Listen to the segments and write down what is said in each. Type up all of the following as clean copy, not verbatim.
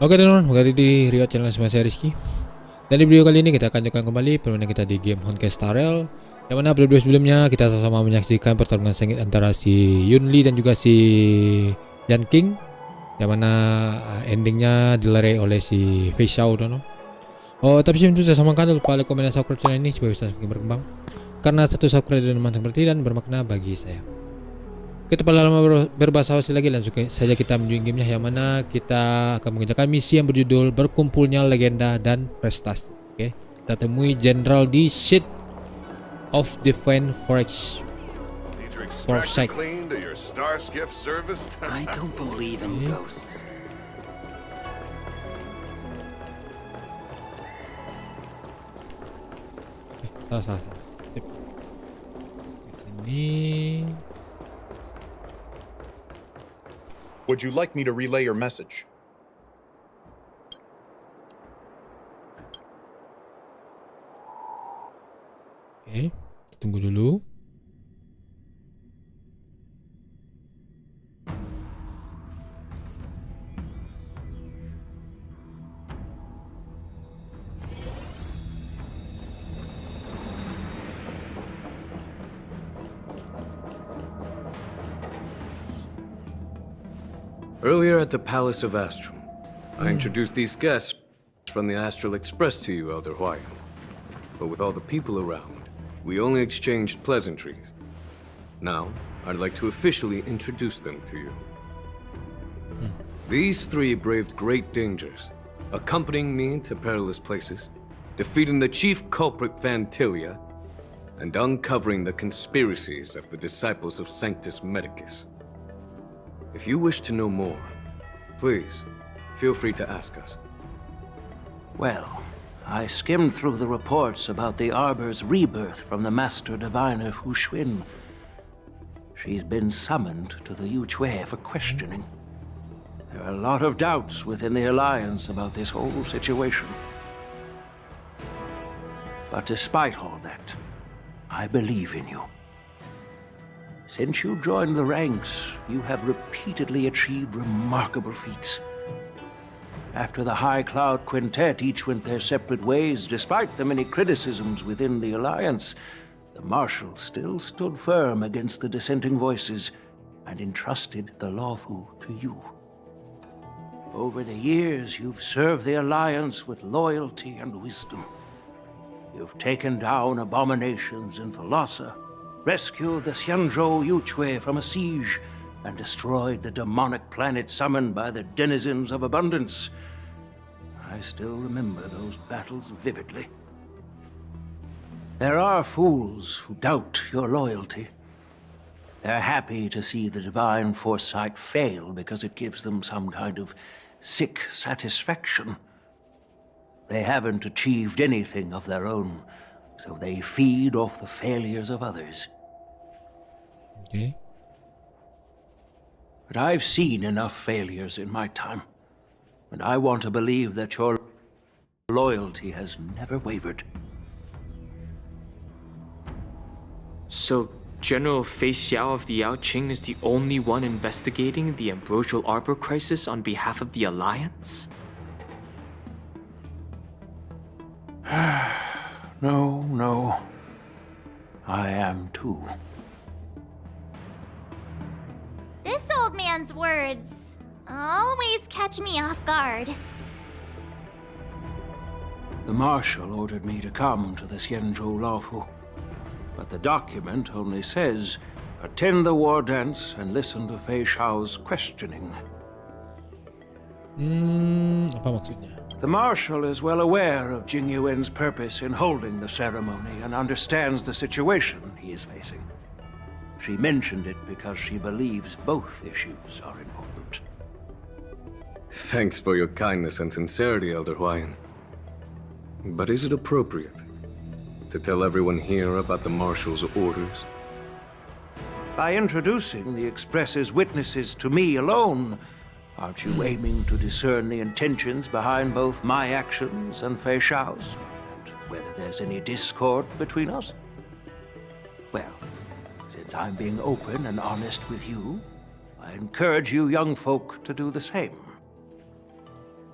Oke teman-teman, kembali di Riot Channel saya Rizky. Dan di video kali ini kita akan lanjutkan kembali permainan kita di game Honkai Starrel, yang mana video sebelumnya kita sama-sama menyaksikan pertarungan sengit antara si Yunli dan juga si Yan King, yang mana endingnya dilerai oleh si Fei Xiao dono. Oh, tapi sebelum itu saya samakan lupa like, komen, dan subscribe channel ini supaya bisa semakin berkembang, karena satu subscribe dan teman seperti dan bermakna bagi saya. Kita pada lama berbahasa basi lagi, langsung saja kita menuju gamenya, yang mana kita akan mengerjakan misi yang berjudul Berkumpulnya, Legenda, dan Prestasi. Oke, kita temui Jenderal di Seat of Defense Forest. I don't believe in ghosts. Salah. Ini. Would you like me to relay your message? Oke, tunggu dulu. Earlier at the Palace of Astral, I introduced these guests from the Astral Express to you, Elder Huayan. But with all the people around, we only exchanged pleasantries. Now, I'd like to officially introduce them to you. These three braved great dangers, accompanying me to perilous places, defeating the chief culprit Vantilia, and uncovering the conspiracies of the disciples of Sanctus Medicus. If you wish to know more, please, feel free to ask us. Well, I skimmed through the reports about the Arbor's rebirth from the Master Diviner Fu Xuan. She's been summoned to the Yuchui for questioning. There are a lot of doubts within the Alliance about this whole situation. But despite all that, I believe in you. Since you joined the ranks, you have repeatedly achieved remarkable feats. After the High Cloud Quintet each went their separate ways, despite the many criticisms within the Alliance, the Marshal still stood firm against the dissenting voices and entrusted the Luofu to you. Over the years, you've served the Alliance with loyalty and wisdom. You've taken down abominations in Thalassa, rescued the Xianzhou Yuchui from a siege, and destroyed the demonic planet summoned by the denizens of abundance. I still remember those battles vividly. There are fools who doubt your loyalty. They're happy to see the divine foresight fail because it gives them some kind of sick satisfaction. They haven't achieved anything of their own, so they feed off the failures of others. Okay. But I've seen enough failures in my time, and I want to believe that your loyalty has never wavered. So, General Fei Xiao of the Yaoqing is the only one investigating the Ambrosial Arbor crisis on behalf of the Alliance? No. I am too. This old man's words always catch me off guard. The Marshal ordered me to come to the Xianzhou Luofu, but the document only says, attend the war dance and listen to Fei Xiao's questioning. Apa maksudnya? The Marshal is well aware of Jing Yuan's purpose in holding the ceremony and understands the situation he is facing. She mentioned it because she believes both issues are important. Thanks for your kindness and sincerity, Elder Huayan. But is it appropriate to tell everyone here about the Marshal's orders? By introducing the Express's witnesses to me alone, aren't you aiming to discern the intentions behind both my actions and Fei Xiao's? And whether there's any discord between us? Well, since I'm being open and honest with you, I encourage you young folk to do the same.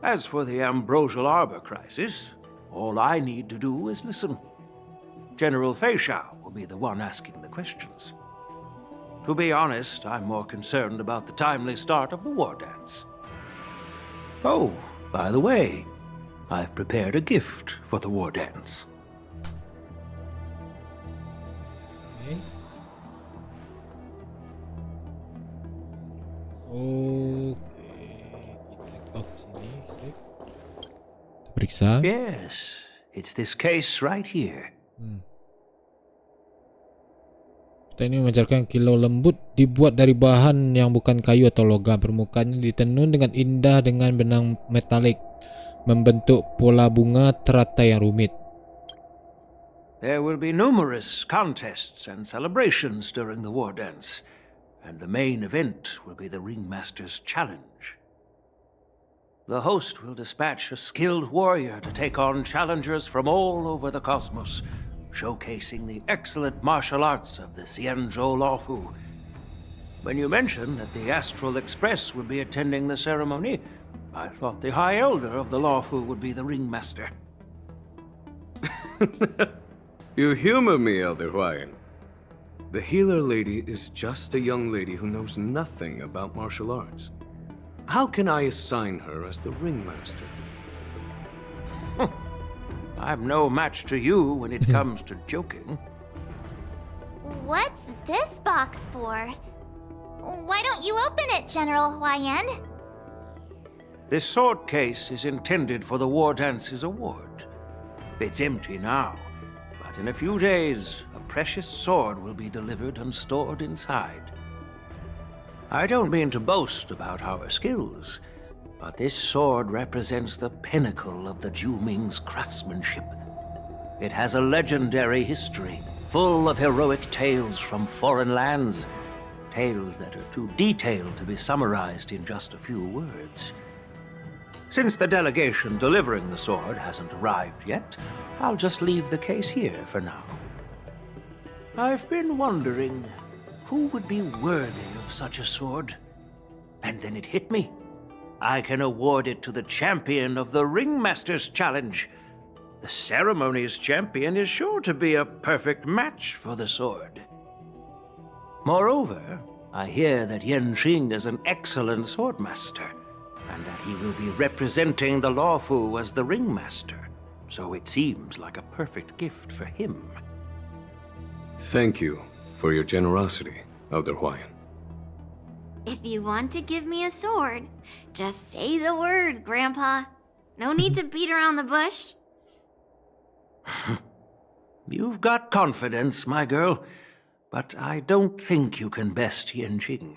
As for the ambrosial arbor crisis, all I need to do is listen. General Feixiao will be the one asking the questions. To be honest, I'm more concerned about the timely start of the war dance. Oh, by the way, I've prepared a gift for the war dance. Okay. Oke, kita ke sini. Oke. Kita periksa. Yes, it's this case right here. Kita ini memancarkan kilau lembut, dibuat dari bahan yang bukan kayu atau logam. Permukaannya ditenun dengan indah dengan benang metalik, membentuk pola bunga teratai yang rumit. There will be numerous contests and celebrations during the war dance, and the main event will be the Ringmaster's Challenge. The host will dispatch a skilled warrior to take on challengers from all over the cosmos, showcasing the excellent martial arts of the Xianzhou Luofu. When you mentioned that the Astral Express would be attending the ceremony, I thought the High Elder of the Luofu would be the Ringmaster. You humor me, Elder Huayan. The healer lady is just a young lady who knows nothing about martial arts. How can I assign her as the ringmaster? I'm no match to you when it comes to joking. What's this box for? Why don't you open it, General Huayan? This sword case is intended for the War Dance's award. It's empty now, but in a few days, a precious sword will be delivered and stored inside. I don't mean to boast about our skills, but this sword represents the pinnacle of the Zhu-Ming's craftsmanship. It has a legendary history, full of heroic tales from foreign lands, tales that are too detailed to be summarized in just a few words. Since the delegation delivering the sword hasn't arrived yet, I'll just leave the case here for now. I've been wondering who would be worthy of such a sword. And then it hit me. I can award it to the champion of the Ringmaster's Challenge. The ceremony's champion is sure to be a perfect match for the sword. Moreover, I hear that Yanqing is an excellent swordmaster, and that he will be representing the Luofu as the Ringmaster, so it seems like a perfect gift for him. Thank you for your generosity, Elder Huayan. If you want to give me a sword, just say the word, Grandpa. No need to beat around the bush. You've got confidence, my girl, but I don't think you can best Yanqing.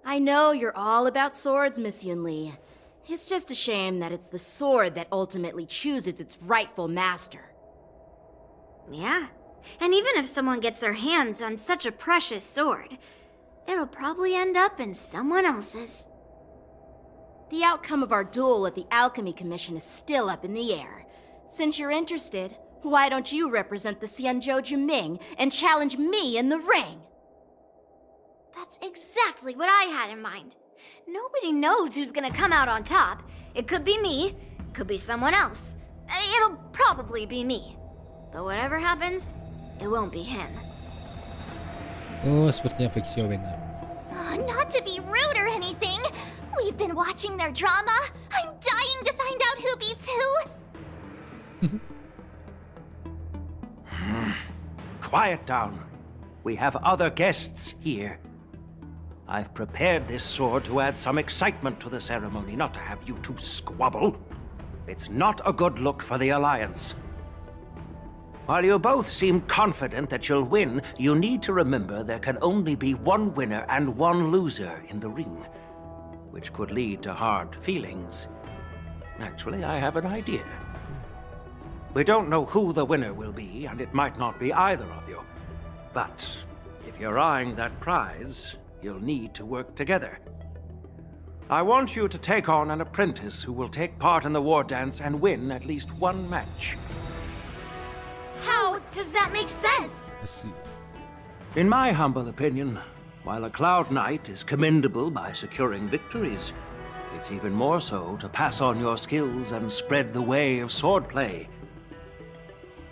I know you're all about swords, Miss Yunli. It's just a shame that it's the sword that ultimately chooses its rightful master. Yeah, and even if someone gets their hands on such a precious sword, it'll probably end up in someone else's. The outcome of our duel at the Alchemy Commission is still up in the air. Since you're interested, why don't you represent the Xianzhou Juming and challenge me in the ring? That's exactly what I had in mind. Nobody knows who's gonna come out on top. It could be me, could be someone else. It'll probably be me. But whatever happens, it won't be him. Oh, sepertinya Feixio benar. Not to be rude or anything. We've been watching their drama. I'm dying to find out who beats who. Quiet down. We have other guests here. I've prepared this sword to add some excitement to the ceremony, not to have you two squabble. It's not a good look for the Alliance. While you both seem confident that you'll win, you need to remember there can only be one winner and one loser in the ring, which could lead to hard feelings. Actually, I have an idea. We don't know who the winner will be, and it might not be either of you. But if you're eyeing that prize, you'll need to work together. I want you to take on an apprentice who will take part in the war dance and win at least one match. How does that make sense? I see. In my humble opinion, while a Cloud Knight is commendable by securing victories, It's even more so to pass on your skills and spread the way of swordplay.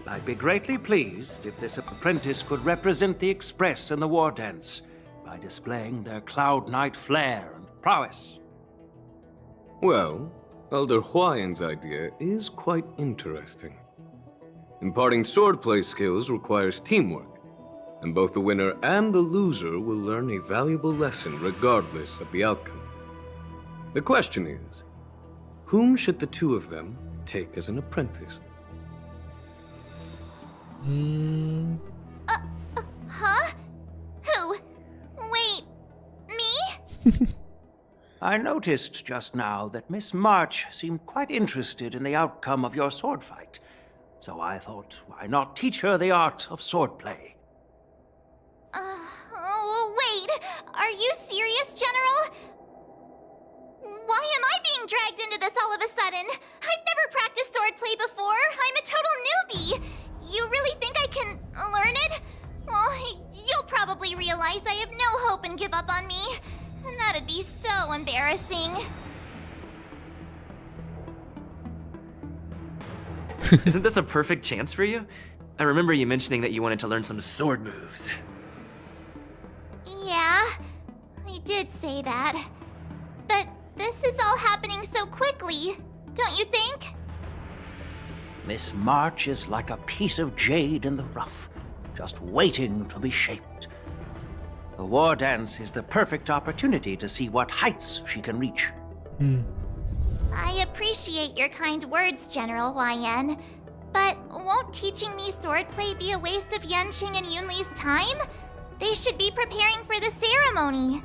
I'd be greatly pleased if this apprentice could represent the Express in the war dance by displaying their Cloud Knight flair and prowess. Well, Elder Huayan's idea is quite interesting. Imparting swordplay skills requires teamwork, and both the winner and the loser will learn a valuable lesson regardless of the outcome. The question is, whom should the two of them take as an apprentice? Huh? Who? Wait, me? I noticed just now that Miss March seemed quite interested in the outcome of your sword fight. So I thought, why not teach her the art of swordplay? Oh, wait. Are you serious, General? Why am I being dragged into this all of a sudden? I've never practiced swordplay before. I'm a total newbie. You really think I can learn it? Well, you'll probably realize I have no hope and give up on me. And that'd be so embarrassing. Isn't this a perfect chance for you? I remember you mentioning that you wanted to learn some sword moves. Yeah, I did say that. But this is all happening so quickly, don't you think? Miss March is like a piece of jade in the rough, just waiting to be shaped. The war dance is the perfect opportunity to see what heights she can reach. I appreciate your kind words, General Huayan. But won't teaching me swordplay be a waste of Yanqing and Yunli's time? They should be preparing for the ceremony.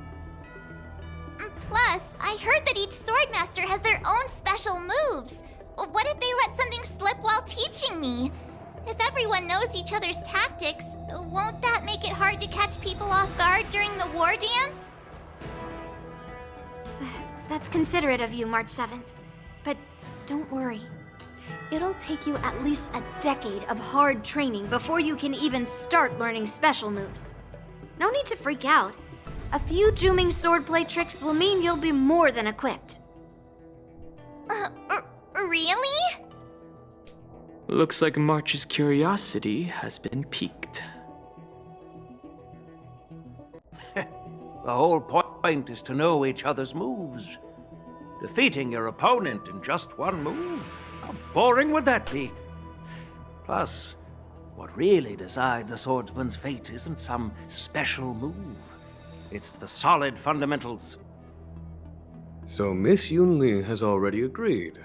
Plus, I heard that each swordmaster has their own special moves. What if they let something slip while teaching me? If everyone knows each other's tactics, won't that make it hard to catch people off guard during the war dance? That's considerate of you, March 7th. But don't worry. It'll take you at least a decade of hard training before you can even start learning special moves. No need to freak out. A few Juming swordplay tricks will mean you'll be more than equipped. Really? Looks like March's curiosity has been piqued. The whole point is to know each other's moves. Defeating your opponent in just one move? How boring would that be? Plus, what really decides a swordsman's fate isn't some special move. It's the solid fundamentals. So Miss Yunli has already agreed.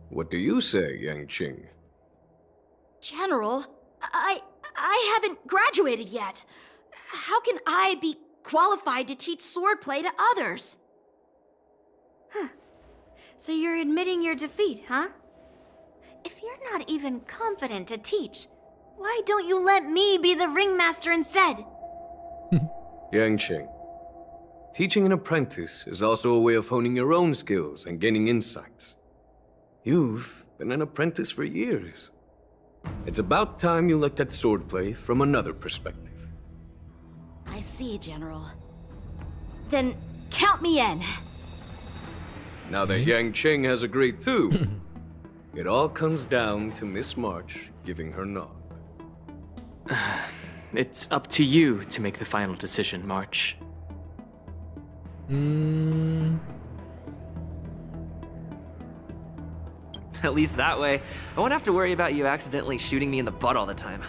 What do you say, Yanqing? General, I haven't graduated yet. How can I be qualified to teach swordplay to others? So you're admitting your defeat, huh? If you're not even confident to teach, why don't you let me be the ringmaster instead? Yanqing, teaching an apprentice is also a way of honing your own skills and gaining insights. You've been an apprentice for years. It's about time you looked at swordplay from another perspective. I see, General. Then count me in. Now that Yanqing has agreed too, it all comes down to Miss March giving her nod. It's up to you to make the final decision, March. At least that way, I won't have to worry about you accidentally shooting me in the butt all the time.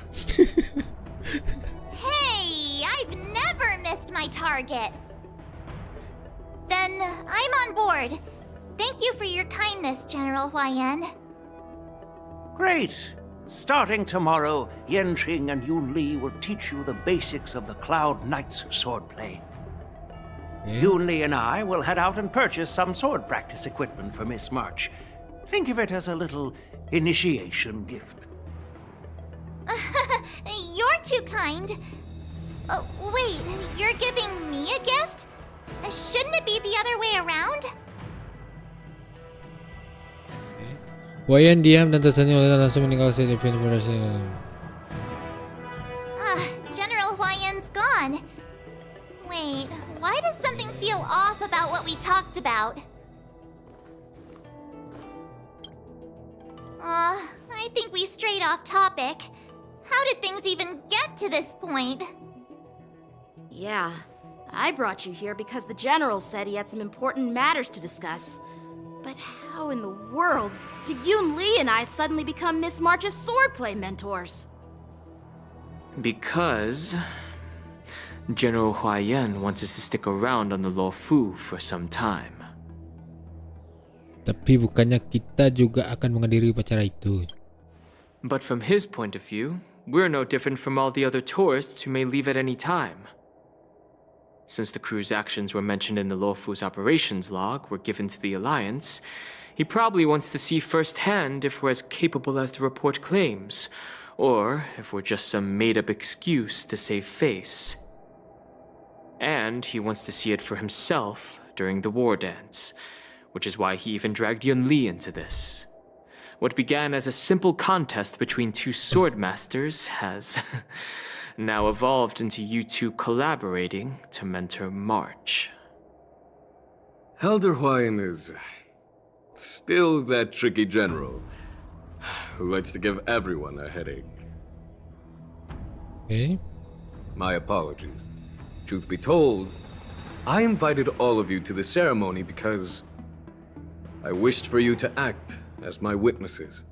Hey, I've never missed my target. Then I'm on board. Thank you for your kindness, General Huayan. Great! Starting tomorrow, Yanqing and Yunli will teach you the basics of the Cloud Knight's swordplay. Yunli and I will head out and purchase some sword practice equipment for Miss March. Think of it as a little initiation gift. You're too kind. Wait, you're giving me a gift? Shouldn't it be the other way around? Huayan diam dan tersenyum lalu langsung meninggalkan informasi. General Huayan's gone. Wait, why does something feel off about what we talked about? I think we strayed off topic. How did things even get to this point? Yeah, I brought you here because the General said he had some important matters to discuss. But how in the world did Yoon Lee and I suddenly become Miss March's swordplay mentors? Because General Huaiyan wants us to stick around on the Luofu for some time. Tapi bukannya kita juga akan menghadiri upacara itu. But from his point of view, we're no different from all the other tourists who may leave at any time. Since the crew's actions were mentioned in the Luofu's operations log were given to the Alliance, he probably wants to see firsthand if we're as capable as the report claims, or if we're just some made-up excuse to save face. And he wants to see it for himself during the war dance, which is why he even dragged Yun Li into this. What began as a simple contest between two sword masters has now evolved into you two collaborating to mentor March. Elder Huayan is still that tricky general who likes to give everyone a headache. Okay. My apologies. Truth be told, I invited all of you to the ceremony because I wished for you to act as my witnesses.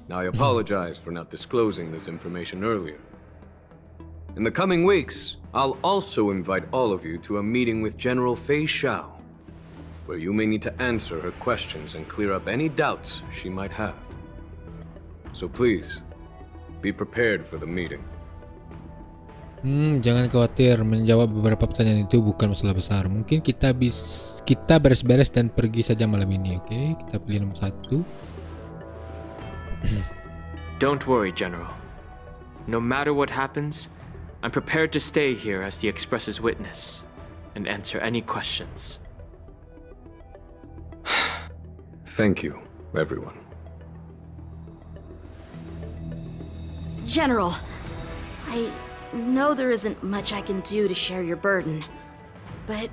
Now, I apologize for not disclosing this information earlier. In the coming weeks, I'll also invite all of you to a meeting with General Fei Xiao, where you may need to answer her questions and clear up any doubts she might have. So please, be prepared for the meeting. Jangan khawatir, menjawab beberapa pertanyaan itu bukan masalah besar. Mungkin kita beres-beres dan pergi saja malam ini, oke? Kita pilih nomor 1. Don't worry, General. No matter what happens, I'm prepared to stay here as the Express's witness and answer any questions. Thank you, everyone. General, I know there isn't much I can do to share your burden, but...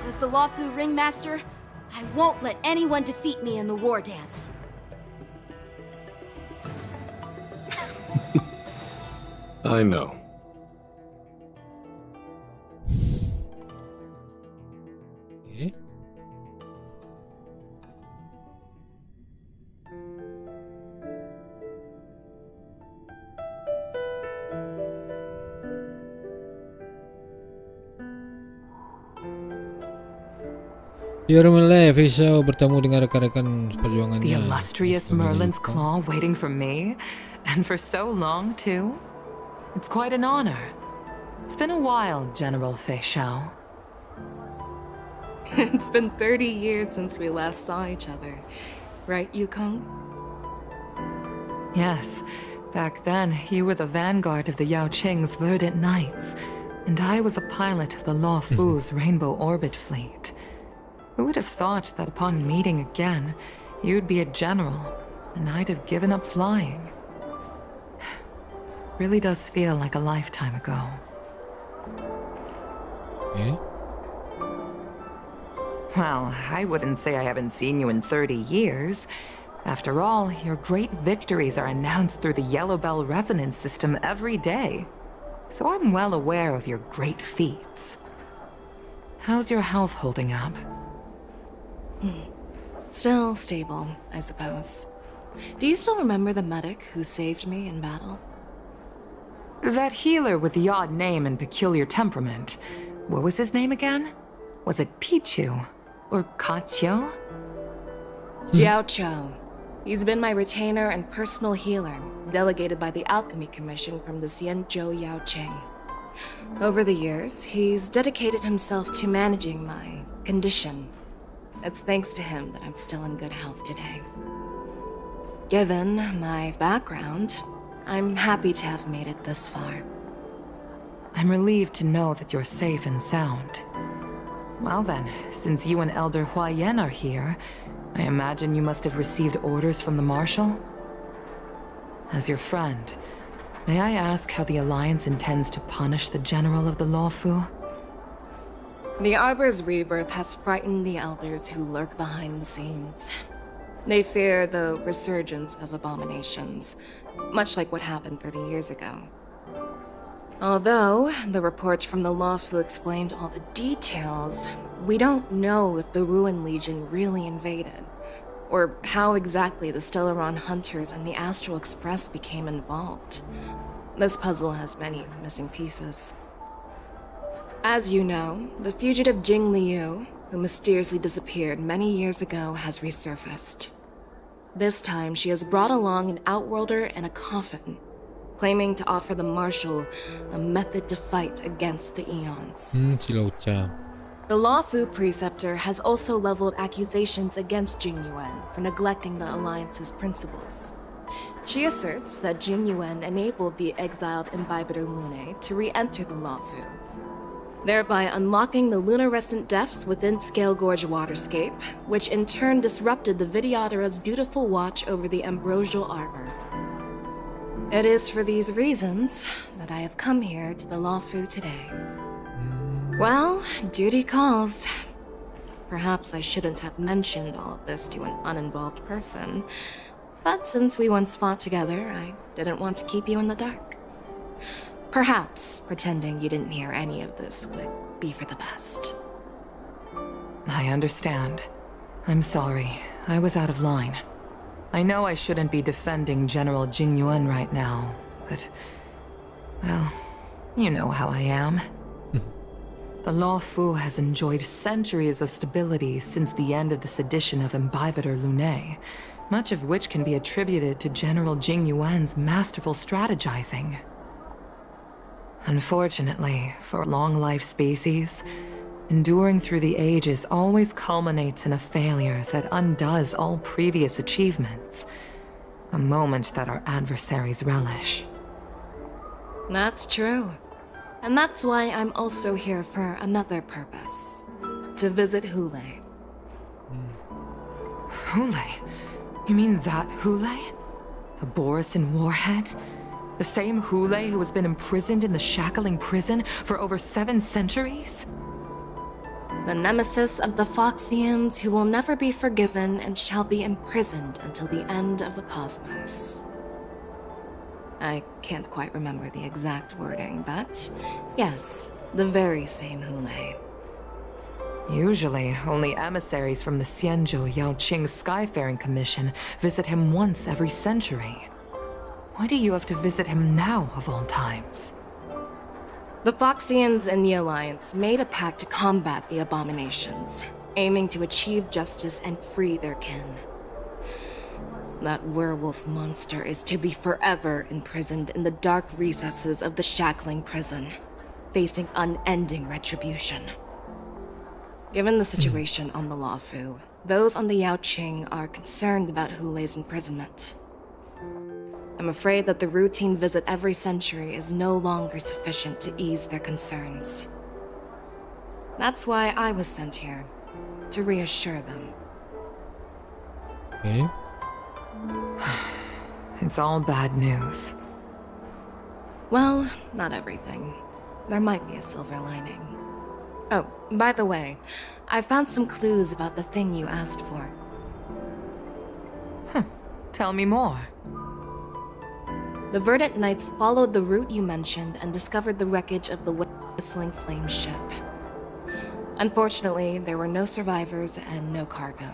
As the Luofu ringmaster, I won't let anyone defeat me in the war dance. I know. Okay. Fisher bertemu dengan rekan-rekan perjuangannya. The illustrious Merlin's claw waiting for me, and for so long too. It's quite an honor. It's been a while, General Fei Xiao. It's been 30 years since we last saw each other, right, Yukong? Yes, back then you were the vanguard of the Yao Qing's Verdant Knights, and I was a pilot of the Luofu's Rainbow Orbit Fleet. Who would have thought that upon meeting again, you'd be a general, and I'd have given up flying? Really does feel like a lifetime ago. Okay. Well, I wouldn't say I haven't seen you in 30 years. After all, your great victories are announced through the Yellow Bell resonance system every day. So I'm well aware of your great feats. How's your health holding up? Still stable, I suppose. Do you still remember the medic who saved me in battle? That healer with the odd name and peculiar temperament. What was his name again? Was it Pichu? Or Kachio? Jiaoqiu. He's been my retainer and personal healer, delegated by the Alchemy Commission from the Xianzhou Yaoqing. Over the years, he's dedicated himself to managing my condition. It's thanks to him that I'm still in good health today. Given my background, I'm happy to have made it this far. I'm relieved to know that you're safe and sound. Well then, since you and Elder Huaiyan are here, I imagine you must have received orders from the Marshal? As your friend, may I ask how the Alliance intends to punish the General of the Luofu? The Arbor's rebirth has frightened the elders who lurk behind the scenes. They fear the resurgence of abominations, much like what happened 30 years ago. Although the report from the Lawfu explained all the details, we don't know if the Ruin Legion really invaded, or how exactly the Stellaron Hunters and the Astral Express became involved. This puzzle has many missing pieces. As you know, the fugitive Jing Liu, who mysteriously disappeared many years ago, has resurfaced. This time, she has brought along an outworlder and a coffin, claiming to offer the Marshal a method to fight against the Eons. The Lawfu Preceptor has also leveled accusations against Jing Yuan for neglecting the Alliance's principles. She asserts that Jing Yuan enabled the exiled Imbibitor Lunae to re-enter the Lawfu, thereby unlocking the lunarescent depths within Scale Gorge Waterscape, which in turn disrupted the Vidyadhara's dutiful watch over the Ambrosial Arbor. It is for these reasons that I have come here to the Lawfu today. Well, duty calls. Perhaps I shouldn't have mentioned all of this to an uninvolved person, but since we once fought together, I didn't want to keep you in the dark. Perhaps pretending you didn't hear any of this would be for the best. I understand. I'm sorry. I was out of line. I know I shouldn't be defending General Jing Yuan right now, but... well, you know how I am. The Lawfu has enjoyed centuries of stability since the end of the sedition of Imbibitor Lunae, much of which can be attributed to General Jing Yuan's masterful strategizing. Unfortunately, for long-life species, enduring through the ages always culminates in a failure that undoes all previous achievements, a moment that our adversaries relish. That's true. And that's why I'm also here for another purpose. To visit Hule. Hule? You mean that Hule? The Borisin Warhead? The same Hule who has been imprisoned in the Shackling prison for over 7 centuries? The nemesis of the Foxians who will never be forgiven and shall be imprisoned until the end of the cosmos. I can't quite remember the exact wording, but yes, the very same Hule. Usually, only emissaries from the Xianzhou Yaoqing Skyfaring Commission visit him once every century. Why do you have to visit him now, of all times? The Foxians and the Alliance made a pact to combat the abominations, aiming to achieve justice and free their kin. That werewolf monster is to be forever imprisoned in the dark recesses of the Shackling prison, facing unending retribution. Given the situation on the Lawfu, those on the Yaoqing are concerned about Hule's imprisonment. I'm afraid that the routine visit every century is no longer sufficient to ease their concerns. That's why I was sent here, to reassure them. Okay. It's all bad news. Well, not everything. There might be a silver lining. Oh, by the way, I found some clues about the thing you asked for. Tell me more. The Verdant Knights followed the route you mentioned and discovered the wreckage of the Whistling Flame ship. Unfortunately, there were no survivors and no cargo.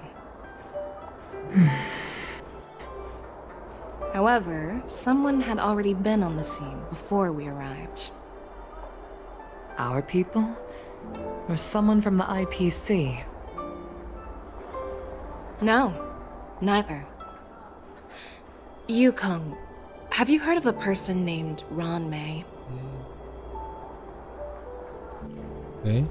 However, someone had already been on the scene before we arrived. Our people? Or someone from the IPC? No, neither. Yukong, have you heard of a person named Ron May? Okay.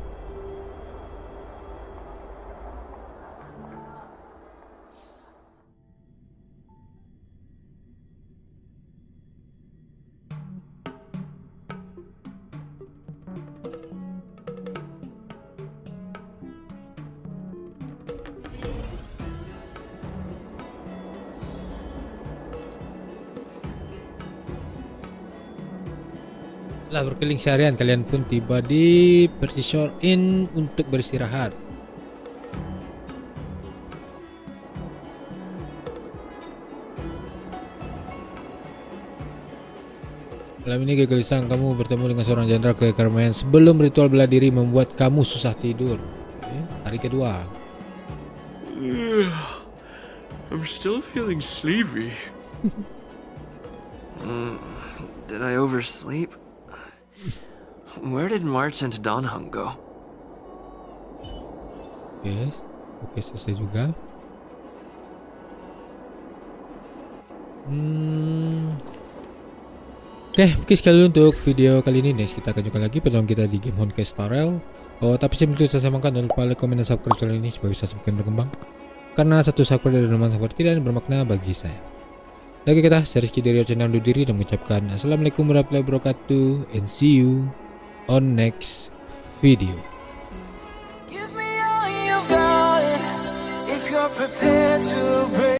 Setelah berkeliling seharian, kalian pun tiba di Prestasi Inn untuk beristirahat. Malam ini kegelisahan kamu bertemu dengan seorang jenderal kekermayan sebelum ritual bela diri membuat kamu susah tidur. Hari kedua. I'm still feeling sleepy. Did I oversleep? Where did March and Donhung go? Oke, selesai juga. Oke, mungkin sekali untuk video kali ini. Next kita akan jumpa lagi peluang kita di game Honkai Star Rail. Tapi sebelum itu saya samakan, jangan lupa like, komen, dan subscribe channel ini supaya bisa semakin berkembang. Karena satu subscribe dari teman seperti tidak bermakna bagi saya. Lagi kita, saya Rizky dari channel undur diri dan mengucapkan Assalamualaikum warahmatullahi wabarakatuh, and see you on next video. Give me all you've got if you're prepared to break.